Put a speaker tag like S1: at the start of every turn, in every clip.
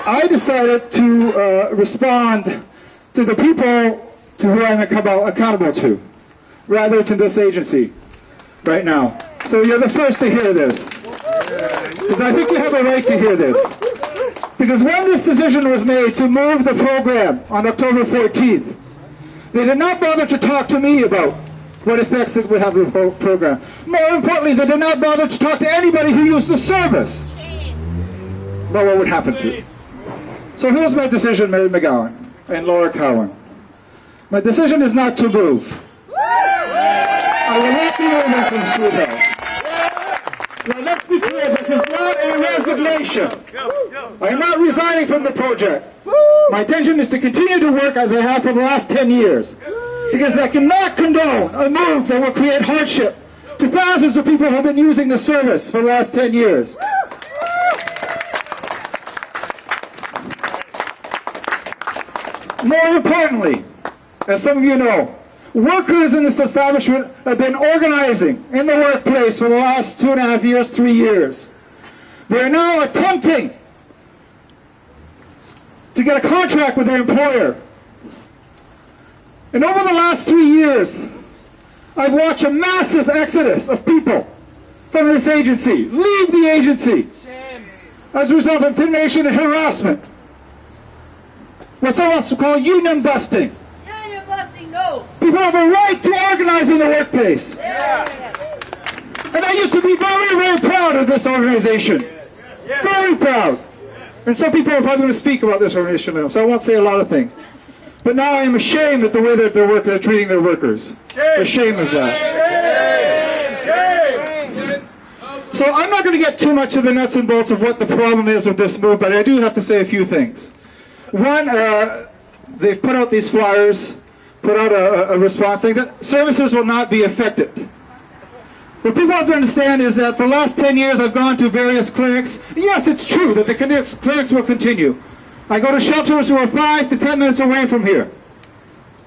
S1: I decided to respond to the people to who I'm accountable to, rather to this agency right now. So you're the first to hear this, because I think you have a right to hear this. Because when this decision was made to move the program on October 14th, they did not bother to talk to me about what effects it would have on the program. More importantly, they did not bother to talk to anybody who used the service about what would happen to it. So here's my decision, Mary McGowan and Laura Cowan. My decision is not to move. I will not be moving from Sweet Health. Now let's be clear, this is not a resignation. I am not resigning from the project. My intention is to continue to work as I have for the last 10 years. Because I cannot condone a move that will create hardship to thousands of people who have been using the service for the last 10 years. More importantly, as some of you know, workers in this establishment have been organizing in the workplace for the last 2.5 years, 3 years. They are now attempting to get a contract with their employer. And over the last 3 years, I've watched a massive exodus of people from this agency leave the agency as a result of intimidation and harassment. What some of us call union busting.
S2: Union busting, no.
S1: People have a right to organize in the workplace.
S2: Yes.
S1: And I used to be very, very proud of this organization. Very proud. And some people are probably going to speak about this organization now, so I won't say a lot of things. But now I am ashamed at the way that they're treating their workers. Ashamed of that. So I'm not going to get too much of the nuts and bolts of what the problem is with this move, but I do have to say a few things. One, they've put out these flyers, put out a response saying that services will not be affected. What people have to understand is that for the last 10 years I've gone to various clinics. Yes, it's true that the clinics will continue. I go to shelters who are 5 to 10 minutes away from here.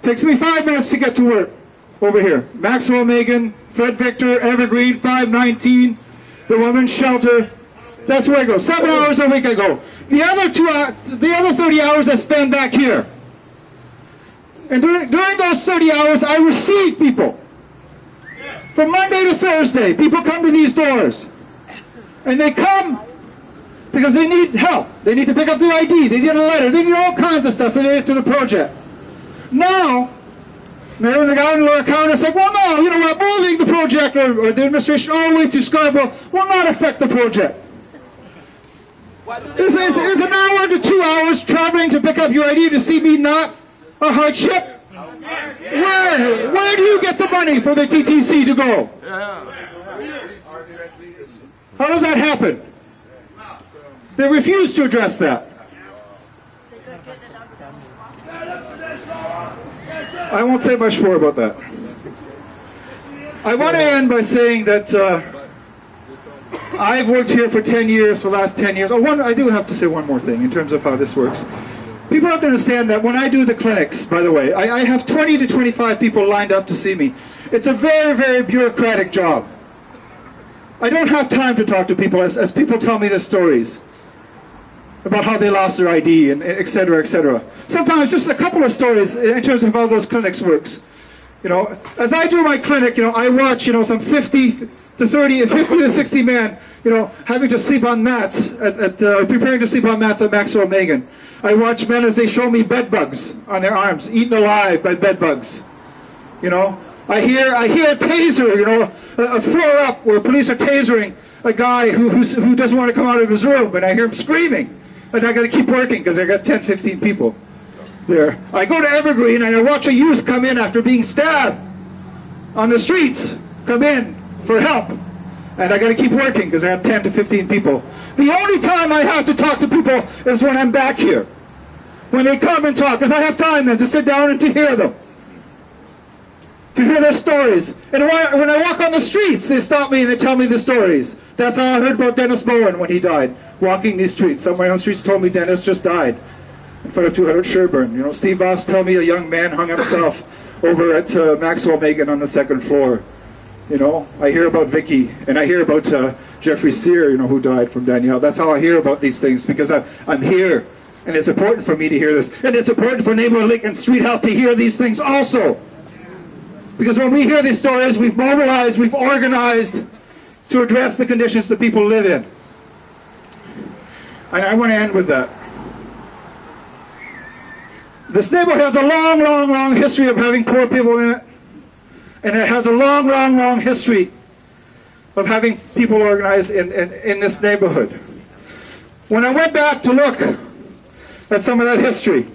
S1: Takes me 5 minutes to get to work over here. Maxwell Megan, Fred Victor, Evergreen, 519, the women's shelter. That's where I go. 7 hours a week I go. The other 30 hours I spend back here. And during those 30 hours I receive people. From Monday to Thursday, people come to these doors. And they come because they need help. They need to pick up their ID. They need a letter. They need all kinds of stuff related to the project. Now, Mary McGowan and Laura Cowan are saying, well, no, you know what, moving the project or the administration all the way to Scarborough will not affect the project. Is an hour to 2 hours traveling to pick up your ID to see me not a hardship? Where do you get the money for the TTC to go? How does that happen? They refuse to address that. I won't say much more about that. I want to end by saying that I've worked here for 10 years, for the last 10 years. I do have to say one more thing in terms of how this works. People have to understand that when I do the clinics, by the way, I have 20 to 25 people lined up to see me. It's a very, very bureaucratic job. I don't have time to talk to people as people tell me their stories about how they lost their ID and et cetera, et cetera. Sometimes just a couple of stories in terms of how those clinics works. You know, as I do my clinic, you know, I watch, you know, some 50 to 60 men, you know, having to sleep on mats preparing to sleep on mats at Maxwell Megan. I watch men as they show me bed bugs on their arms, eaten alive by bed bugs. You know, I hear a taser, you know, a floor up where police are tasering a guy who doesn't want to come out of his room, and I hear him screaming. And I got to keep working because I got 10, 15 people there. I go to Evergreen and I watch a youth come in after being stabbed on the streets, come in for help. And I got to keep working because I have 10 to 15 people. The only time I have to talk to people is when I'm back here. When they come and talk, because I have time then to sit down and to hear them. To hear their stories. And when I walk on the streets, they stop me and they tell me the stories. That's how I heard about Dennis Bowen when he died, walking these streets. Somebody on the streets told me Dennis just died in front of 200 Sherburne. You know, Steve Voss told me a young man hung himself over at Maxwell Megan on the 2nd floor. You know, I hear about Vicky, and I hear about Jeffrey Sear, you know, who died from Danielle. That's how I hear about these things, because I'm here And it's important for me to hear this. And it's important for neighborhood link and street health to hear these things also. Because when we hear these stories, we've mobilized, we've organized to address the conditions that people live in. And I want to end with that. This neighborhood has a long, long, long history of having poor people in it. And it has a long, long, long history of having people organized in this neighborhood. When I went back to look at some of that history,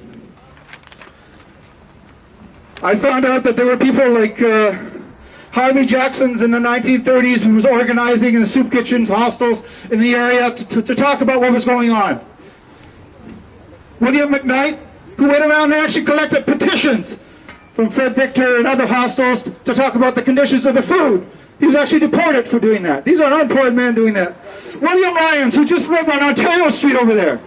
S1: I found out that there were people like Harvey Jackson's in the 1930s who was organizing in the soup kitchens, hostels in the area to talk about what was going on. William McKnight, who went around and actually collected petitions from Fred Victor and other hostels to talk about the conditions of the food. He was actually deported for doing that. These are unemployed men doing that. William Lyons, who just lived on Ontario Street over there,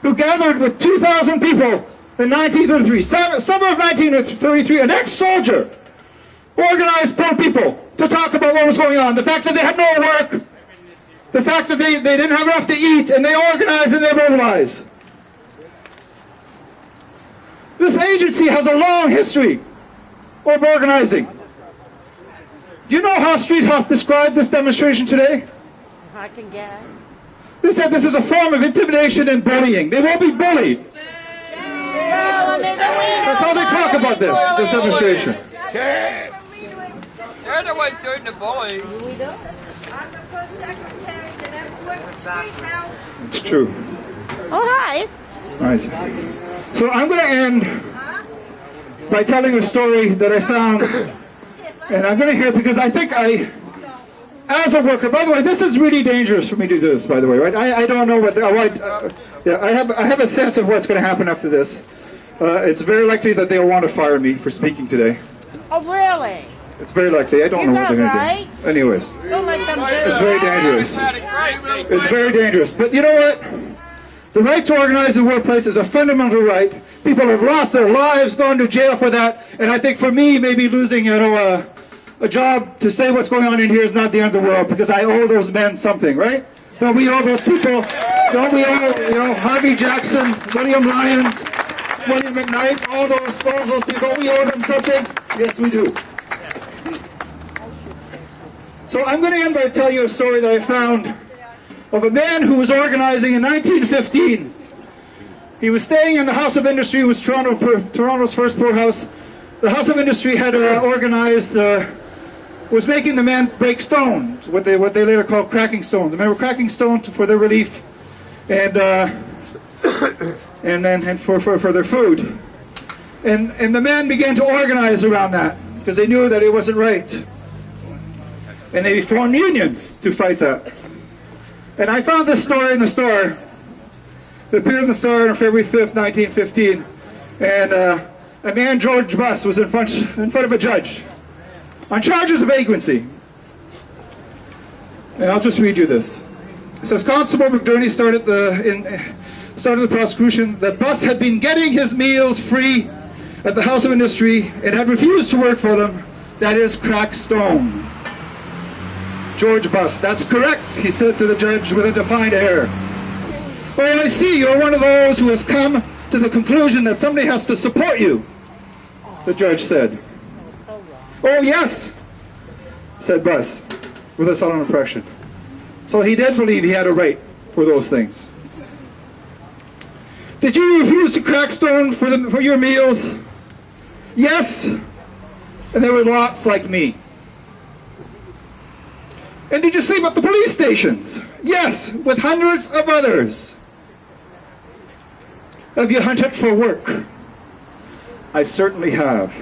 S1: who gathered with 2,000 people in 1933, summer of 1933, an ex-soldier, organized poor people to talk about what was going on. The fact that they had no work, the fact that they didn't have enough to eat, and they organized and they mobilized. This agency has a long history of organizing. Do you know how Street Health described this demonstration today?
S2: I can guess.
S1: They said this is a form of intimidation and bullying. They won't be bullied. That's how they talk about this demonstration.
S3: They're the ones doing the bullying.
S2: I'm the first secretary that ever worked with Street Health.
S1: It's true.
S2: Oh, hi.
S1: Nice. So I'm going to end by telling a story that I found, and I'm going to hear because I think as a worker, by the way, this is really dangerous for me to do this, by the way, right? I don't know what, I have a sense of what's going to happen after this. It's very likely that they'll want to fire me for speaking today.
S2: Oh, really?
S1: It's very likely. I don't know what they're going to do. Anyways,
S2: Don't let them do
S1: it's very dangerous.
S3: It's
S1: It's very dangerous. But you know what? The right to organize the workplace is a fundamental right. People have lost their lives, gone to jail for that, and I think for me, maybe losing a job to say what's going on in here is not the end of the world, because I owe those men something, right? Don't we owe those people? Don't we owe, Harvey Jackson, William Lyons, William McKnight, all those people? Don't we owe them something? Yes, we do. So I'm going to end by telling you a story that I found of a man who was organizing in 1915. He was staying in the House of Industry. It was Toronto's first poorhouse. The House of Industry had organized, was making the men break stones, what they later called cracking stones. Remember, cracking stones for their relief and for their food. And the men began to organize around that because they knew that it wasn't right. And they formed unions to fight that. And I found this story in the Star. It appeared in the Star on February 5th, 1915. And a man, George Buss, was in front of a judge on charges of vagrancy. And I'll just read you this. It says, Constable McDurney started the prosecution that Buss had been getting his meals free at the House of Industry and had refused to work for them. That is, crack stone. George Buss, that's correct, he said to the judge with a defined air. Oh, I see, you're one of those who has come to the conclusion that somebody has to support you, the judge said. Oh, yes, said Buss, with a solemn impression. So he did believe he had a right for those things. Did you refuse to crack stone for your meals? Yes, and there were lots like me. And did you see about the police stations? Yes, with hundreds of others. Have you hunted for work? I certainly have.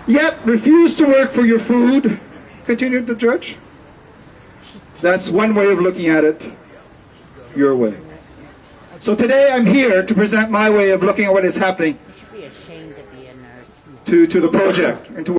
S1: Yet refuse to work for your food, continued the judge. That's one way of looking at it, your way. So today I'm here to present my way of looking at what is happening to the project and to